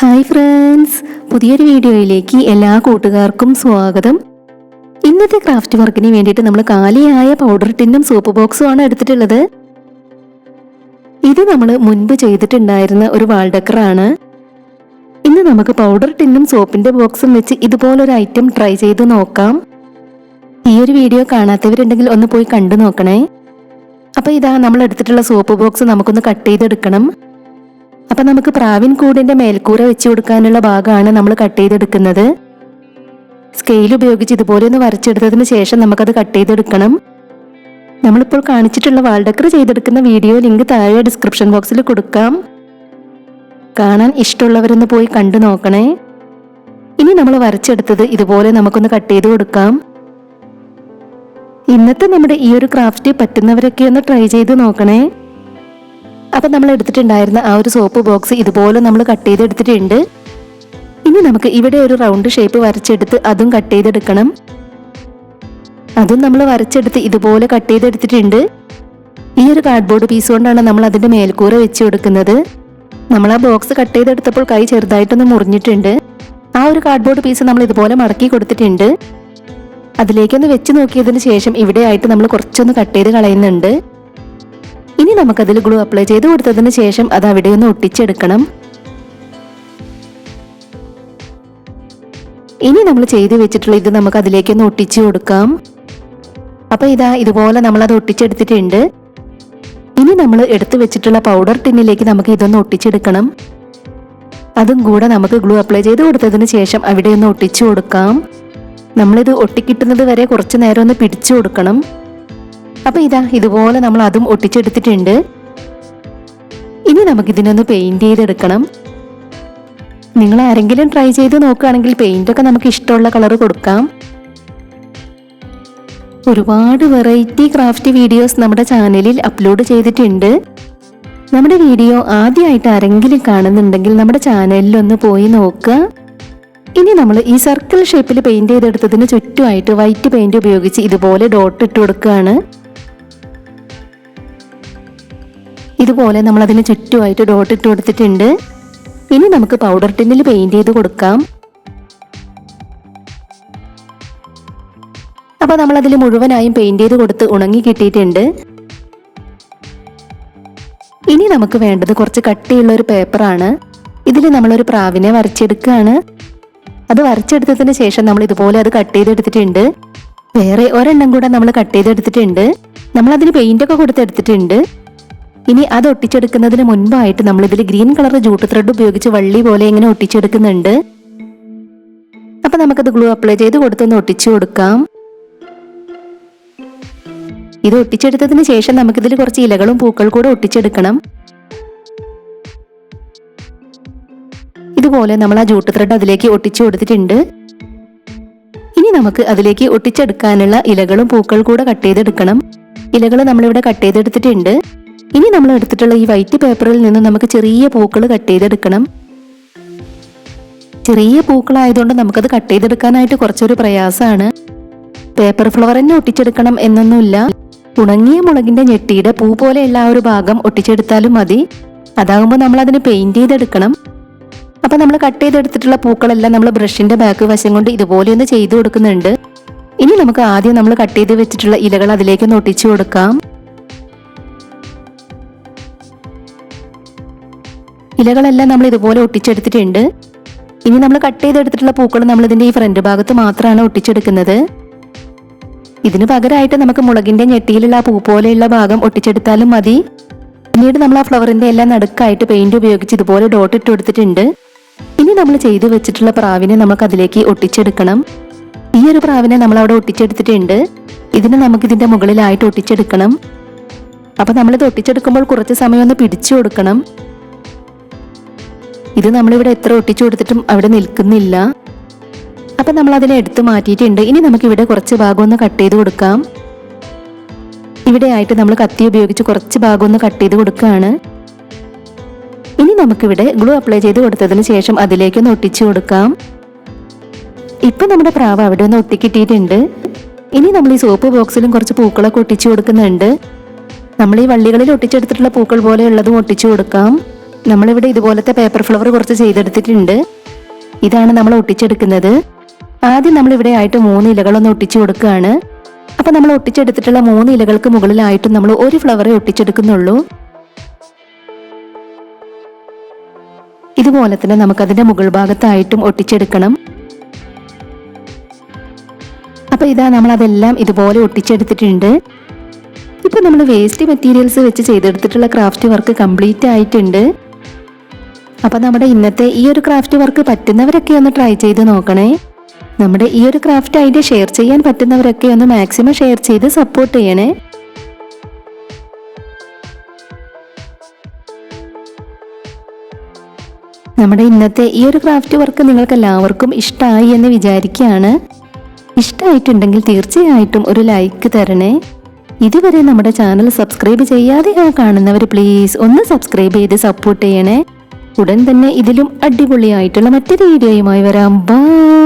Hi friends, പുതിയൊരു വീഡിയോയിലേക്ക് എല്ലാ കൂട്ടുകാർക്കും സ്വാഗതം. ഇന്നത്തെ ക്രാഫ്റ്റ് വർക്കിന് വേണ്ടിയിട്ട് നമ്മൾ കാലിയായ പൗഡർ ടിന്നും സോപ്പ് ബോക്സും ആണ് എടുത്തിട്ടുള്ളത്. ഇത് നമ്മൾ മുൻപ് ചെയ്തിട്ടുണ്ടായിരുന്ന ഒരു വാൾ ഡെക്കറാണ്. ഇന്ന് നമുക്ക് പൗഡർ ടിന്നും സോപ്പിന്റെ ബോക്സും വെച്ച് ഇതുപോലൊരു ഐറ്റം ട്രൈ ചെയ്ത് നോക്കാം. ഈ ഒരു വീഡിയോ കാണാത്തവരുണ്ടെങ്കിൽ ഒന്ന് പോയി കണ്ടു നോക്കണേ. അപ്പോൾ ഇതാ നമ്മൾ എടുത്തിട്ടുള്ള സോപ്പ് ബോക്സ് നമുക്കൊന്ന് കട്ട് ചെയ്തെടുക്കണം. അപ്പം നമുക്ക് പ്രാവിൻ കൂടിന്റെ മേൽക്കൂര വെച്ച് കൊടുക്കാനുള്ള ഭാഗമാണ് നമ്മൾ കട്ട് ചെയ്തെടുക്കുന്നത്. സ്കെയിൽ ഉപയോഗിച്ച് ഇതുപോലെ ഒന്ന് വരച്ചെടുത്തതിന് ശേഷം നമുക്കത് കട്ട് ചെയ്തെടുക്കണം. നമ്മളിപ്പോൾ കാണിച്ചിട്ടുള്ള വാൾ ഡെക്കർ ചെയ്തെടുക്കുന്ന വീഡിയോ ലിങ്ക് താഴെ ഡിസ്ക്രിപ്ഷൻ ബോക്സിൽ കൊടുക്കാം. കാണാൻ ഇഷ്ടമുള്ളവരൊന്ന് പോയി കണ്ടു നോക്കണേ. ഇനി നമ്മൾ വരച്ചെടുത്തത് ഇതുപോലെ നമുക്കൊന്ന് കട്ട് ചെയ്ത് കൊടുക്കാം. ഇന്നത്തെ നമ്മുടെ ഈ ഒരു ക്രാഫ്റ്റ് പറ്റുന്നവരൊക്കെ ഒന്ന് ട്രൈ ചെയ്ത് നോക്കണേ. അപ്പം നമ്മൾ എടുത്തിട്ടുണ്ടായിരുന്ന ആ ഒരു സോപ്പ് ബോക്സ് ഇതുപോലെ നമ്മൾ കട്ട് ചെയ്തെടുത്തിട്ടുണ്ട്. ഇനി നമുക്ക് ഇവിടെ ഒരു റൗണ്ട് ഷേപ്പ് വരച്ചെടുത്ത് അതും കട്ട് ചെയ്തെടുക്കണം. അതും നമ്മൾ വരച്ചെടുത്ത് ഇതുപോലെ കട്ട് ചെയ്തെടുത്തിട്ടുണ്ട്. ഈ ഒരു കാർഡ്ബോർഡ് പീസ് കൊണ്ടാണ് നമ്മൾ അതിൻ്റെ മേൽക്കൂര വെച്ച് കൊടുക്കുന്നത്. നമ്മൾ ആ ബോക്സ് കട്ട് ചെയ്തെടുത്തപ്പോൾ കൈ ചെറുതായിട്ടൊന്ന് മുറിഞ്ഞിട്ടുണ്ട്. ആ ഒരു കാർഡ്ബോർഡ് പീസ് നമ്മൾ ഇതുപോലെ മടക്കി കൊടുത്തിട്ടുണ്ട്. അതിലേക്കൊന്ന് വെച്ച് നോക്കിയതിന് ശേഷം ഇവിടെ ആയിട്ട് നമ്മൾ കുറച്ചൊന്ന് കട്ട് ചെയ്ത് കളയുന്നുണ്ട്. ഇനി നമുക്കതിൽ ഗ്ലൂ അപ്ലൈ ചെയ്ത് കൊടുത്തതിന് ശേഷം അത് അവിടെ ഒന്ന് ഒട്ടിച്ചെടുക്കണം. ഇനി നമ്മൾ ചെയ്ത് വെച്ചിട്ടുള്ള ഇത് നമുക്ക് അതിലേക്കൊന്ന് ഒട്ടിച്ചു കൊടുക്കാം. അപ്പൊ ഇതാ ഇതുപോലെ നമ്മൾ അത് ഒട്ടിച്ചെടുത്തിട്ടുണ്ട്. ഇനി നമ്മൾ എടുത്തു വെച്ചിട്ടുള്ള പൗഡർ ടിന്നിലേക്ക് നമുക്ക് ഇതൊന്ന് ഒട്ടിച്ചെടുക്കണം. അതും കൂടെ നമുക്ക് ഗ്ലൂ അപ്ലൈ ചെയ്ത് കൊടുത്തതിന് ശേഷം അവിടെ ഒന്ന് ഒട്ടിച്ചു കൊടുക്കാം. നമ്മളിത് ഒട്ടിക്കിട്ടുന്നത് വരെ കുറച്ചു നേരം ഒന്ന് പിടിച്ചു കൊടുക്കണം. അപ്പൊ ഇതാ ഇതുപോലെ നമ്മൾ അതും ഒട്ടിച്ചെടുത്തിട്ടുണ്ട്. ഇനി നമുക്കിതിനൊന്ന് പെയിന്റ് ചെയ്തെടുക്കണം. നിങ്ങൾ ആരെങ്കിലും ട്രൈ ചെയ്ത് നോക്കുകയാണെങ്കിൽ പെയിന്റൊക്കെ നമുക്ക് ഇഷ്ടമുള്ള കളർ കൊടുക്കാം. ഒരുപാട് വെറൈറ്റി ക്രാഫ്റ്റ് വീഡിയോസ് നമ്മുടെ ചാനലിൽ അപ്ലോഡ് ചെയ്തിട്ടുണ്ട്. നമ്മുടെ വീഡിയോ ആദ്യമായിട്ട് ആരെങ്കിലും കാണുന്നുണ്ടെങ്കിൽ നമ്മുടെ ചാനലിൽ ഒന്ന് പോയി നോക്കുക. ഇനി നമ്മൾ ഈ സർക്കിൾ ഷേപ്പിൽ പെയിന്റ് ചെയ്തെടുത്തതിന് ചുറ്റുമായിട്ട് വൈറ്റ് പെയിന്റ് ഉപയോഗിച്ച് ഇതുപോലെ ഡോട്ട് ഇട്ട് കൊടുക്കുകയാണ്. ഇതുപോലെ നമ്മൾ അതിന് ചുറ്റുമായിട്ട് ഡോട്ട് ഇട്ട് കൊടുത്തിട്ടുണ്ട്. ഇനി നമുക്ക് പൗഡർ ടിന്നിൽ പെയിന്റ് ചെയ്ത് കൊടുക്കാം. അപ്പൊ നമ്മൾ അതിൽ മുഴുവനായും പെയിന്റ് ചെയ്ത് കൊടുത്ത് ഉണങ്ങി കിട്ടിയിട്ടുണ്ട്. ഇനി നമുക്ക് വേണ്ടത് കുറച്ച് കട്ടിയുള്ള ഒരു പേപ്പറാണ്. ഇതിൽ നമ്മളൊരു പ്രാവിനെ വരച്ചെടുക്കുകയാണ്. അത് വരച്ചെടുത്തതിന് ശേഷം നമ്മൾ ഇതുപോലെ അത് കട്ട് ചെയ്തെടുത്തിട്ടുണ്ട്. വേറെ ഒരെണ്ണം കൂടെ നമ്മൾ കട്ട് ചെയ്തെടുത്തിട്ടുണ്ട്. നമ്മൾ അതിന് പെയിന്റ് ഒക്കെ കൊടുത്തെടുത്തിട്ടുണ്ട്. ഇനി അത് ഒട്ടിച്ചെടുക്കുന്നതിന് മുൻപായിട്ട് നമ്മൾ ഇതിൽ ഗ്രീൻ കളർ ജൂട്ട് ത്രെഡ് ഉപയോഗിച്ച് വള്ളി പോലെ ഇങ്ങനെ ഒട്ടിച്ചെടുക്കുന്നുണ്ട്. അപ്പൊ നമുക്കത് ഗ്ലൂ അപ്ലൈ ചെയ്ത് കൊടുത്തൊന്ന് ഒട്ടിച്ചു കൊടുക്കാം. ഇത് ഒട്ടിച്ചെടുത്തതിന് ശേഷം നമുക്കിതിൽ കുറച്ച് ഇലകളും പൂക്കൾ കൂടെ ഒട്ടിച്ചെടുക്കണം. ഇതുപോലെ നമ്മൾ ആ ജൂട്ട് ത്രെഡ് അതിലേക്ക് ഒട്ടിച്ചു കൊടുത്തിട്ടുണ്ട്. ഇനി നമുക്ക് അതിലേക്ക് ഒട്ടിച്ചെടുക്കാനുള്ള ഇലകളും പൂക്കൾ കൂടെ കട്ട് ചെയ്തെടുക്കണം. ഇലകൾ നമ്മളിവിടെ കട്ട് ചെയ്തെടുത്തിട്ടുണ്ട്. ഇനി നമ്മൾ എടുത്തിട്ടുള്ള ഈ വൈറ്റ് പേപ്പറിൽ നിന്ന് നമുക്ക് ചെറിയ പൂക്കൾ കട്ട് ചെയ്തെടുക്കണം. ചെറിയ പൂക്കളായതുകൊണ്ട് നമുക്കത് കട്ട് ചെയ്തെടുക്കാനായിട്ട് കുറച്ചൊരു പ്രയാസമാണ്. പേപ്പർ ഫ്ലവർ തന്നെ ഒട്ടിച്ചെടുക്കണം എന്നൊന്നുമില്ല. ഉണങ്ങിയ മുളകിന്റെ ഞെട്ടിയുടെ പൂ പോലെയുള്ള ആ ഒരു ഭാഗം ഒട്ടിച്ചെടുത്താലും മതി. അതാകുമ്പോൾ നമ്മൾ അതിന് പെയിന്റ് ചെയ്തെടുക്കണം. അപ്പൊ നമ്മൾ കട്ട് ചെയ്തെടുത്തിട്ടുള്ള പൂക്കളെല്ലാം നമ്മൾ ബ്രഷിന്റെ ബാക്ക് വശം കൊണ്ട് ഇതുപോലെ ഒന്ന് ചെയ്തു കൊടുക്കുന്നുണ്ട്. ഇനി നമുക്ക് ആദ്യം നമ്മൾ കട്ട് ചെയ്ത് വെച്ചിട്ടുള്ള ഇലകൾ അതിലേക്കൊന്ന് ഒട്ടിച്ചു കൊടുക്കാം. ഇലകളെല്ലാം നമ്മൾ ഇതുപോലെ ഒട്ടിച്ചെടുത്തിട്ടുണ്ട്. ഇനി നമ്മൾ കട്ട് ചെയ്തെടുത്തിട്ടുള്ള പൂക്കൾ നമ്മൾ ഇതിന്റെ ഈ ഫ്രണ്ട് ഭാഗത്ത് മാത്രമാണ് ഒട്ടിച്ചെടുക്കുന്നത്. ഇതിന് പകരമായിട്ട് നമുക്ക് മുളകിന്റെ ഞെട്ടിയിലുള്ള ആ പൂ പോലെയുള്ള ഭാഗം ഒട്ടിച്ചെടുത്താലും മതി. പിന്നീട് നമ്മൾ ആ ഫ്ലവറിന്റെ എല്ലാം നടുക്കായിട്ട് പെയിന്റ് ഉപയോഗിച്ച് ഇതുപോലെ ഡോട്ട് ഇട്ട് കൊടുത്തിട്ടുണ്ട്. ഇനി നമ്മൾ ചെയ്തു വെച്ചിട്ടുള്ള പ്രാവിനെ നമുക്ക് അതിലേക്ക് ഒട്ടിച്ചെടുക്കണം. ഈ ഒരു പ്രാവിനെ നമ്മൾ അവിടെ ഒട്ടിച്ചെടുത്തിട്ടുണ്ട്. ഇതിനെ നമുക്ക് ഇതിന്റെ മുകളിലായിട്ട് ഒട്ടിച്ചെടുക്കണം. അപ്പൊ നമ്മളിത് ഒട്ടിച്ചെടുക്കുമ്പോൾ കുറച്ച് സമയം ഒന്ന് പിടിച്ചു കൊടുക്കണം. ഇത് നമ്മളിവിടെ എത്ര ഒട്ടിച്ചു കൊടുത്തിട്ടും അവിടെ നിൽക്കുന്നില്ല. അപ്പൊ നമ്മൾ അതിനെ എടുത്തു മാറ്റിയിട്ടുണ്ട്. ഇനി നമുക്ക് ഇവിടെ കുറച്ച് ഭാഗം ഒന്ന് കട്ട് ചെയ്ത് കൊടുക്കാം. ഇവിടെ ആയിട്ട് നമ്മൾ കത്തി ഉപയോഗിച്ച് കുറച്ച് ഭാഗം ഒന്ന് കട്ട് ചെയ്ത് കൊടുക്കുകയാണ്. ഇനി നമുക്കിവിടെ ഗ്ലൂ അപ്ലൈ ചെയ്ത് കൊടുത്തതിന് ശേഷം അതിലേക്കൊന്ന് ഒട്ടിച്ചു കൊടുക്കാം. ഇപ്പൊ നമ്മുടെ പ്രാവ് അവിടെ ഒന്ന് ഒട്ടിക്കിട്ടിയിട്ടുണ്ട്. ഇനി നമ്മൾ ഈ സോപ്പ് ബോക്സിലും കുറച്ച് പൂക്കളൊക്കെ ഒട്ടിച്ചു കൊടുക്കുന്നുണ്ട്. നമ്മൾ ഈ വള്ളികളിൽ ഒട്ടിച്ചെടുത്തിട്ടുള്ള പൂക്കൾ പോലെയുള്ളതും ഒട്ടിച്ചു കൊടുക്കാം. നമ്മളിവിടെ ഇതുപോലത്തെ പേപ്പർ ഫ്ലവർ കുറച്ച് ചെയ്തെടുത്തിട്ടുണ്ട്. ഇതാണ് നമ്മൾ ഒട്ടിച്ചെടുക്കുന്നത്. ആദ്യം നമ്മളിവിടെ ആയിട്ട് 3 ഇലകളൊന്ന് ഒട്ടിച്ചു കൊടുക്കുകയാണ്. അപ്പൊ നമ്മൾ ഒട്ടിച്ചെടുത്തിട്ടുള്ള 3 ഇലകൾക്ക് മുകളിലായിട്ടും നമ്മൾ ഒരു ഫ്ലവറെ ഒട്ടിച്ചെടുക്കുന്നുള്ളൂ. ഇതുപോലെ തന്നെ നമുക്കതിന്റെ മുകൾ ഭാഗത്തായിട്ടും ഒട്ടിച്ചെടുക്കണം. അപ്പൊ ഇതാ നമ്മൾ അതെല്ലാം ഇതുപോലെ ഒട്ടിച്ചെടുത്തിട്ടുണ്ട്. ഇപ്പൊ നമ്മൾ വേസ്റ്റ് മെറ്റീരിയൽസ് വെച്ച് ചെയ്തെടുത്തിട്ടുള്ള ക്രാഫ്റ്റ് വർക്ക് കംപ്ലീറ്റ് ആയിട്ടുണ്ട്. അപ്പൊ നമ്മുടെ ഇന്നത്തെ ഈ ഒരു ക്രാഫ്റ്റ് വർക്ക് പറ്റുന്നവരൊക്കെ ഒന്ന് ട്രൈ ചെയ്ത് നോക്കണേ. നമ്മുടെ ഈ ഒരു ക്രാഫ്റ്റ് ഐഡിയ ഷെയർ ചെയ്യാൻ പറ്റുന്നവരൊക്കെ ഒന്ന് മാക്സിമം ഷെയർ ചെയ്ത് സപ്പോർട്ട് ചെയ്യണേ. നമ്മുടെ ഇന്നത്തെ ഈ ഒരു ക്രാഫ്റ്റ് വർക്ക് നിങ്ങൾക്ക് എല്ലാവർക്കും ഇഷ്ടമായി എന്ന് വിചാരിക്കുകയാണ്. ഇഷ്ടമായിട്ടുണ്ടെങ്കിൽ തീർച്ചയായിട്ടും ഒരു ലൈക്ക് തരണേ. ഇതുവരെ നമ്മുടെ ചാനൽ സബ്സ്ക്രൈബ് ചെയ്യാതെ കാണുന്നവർ പ്ലീസ് ഒന്ന് സബ്സ്ക്രൈബ് ചെയ്ത് സപ്പോർട്ട് ചെയ്യണേ. ഉടൻ തന്നെ ഇതിലും അടിപൊളിയായിട്ടുള്ള മറ്റൊരു വീഡിയോയുമായി വരാം. ബൈ.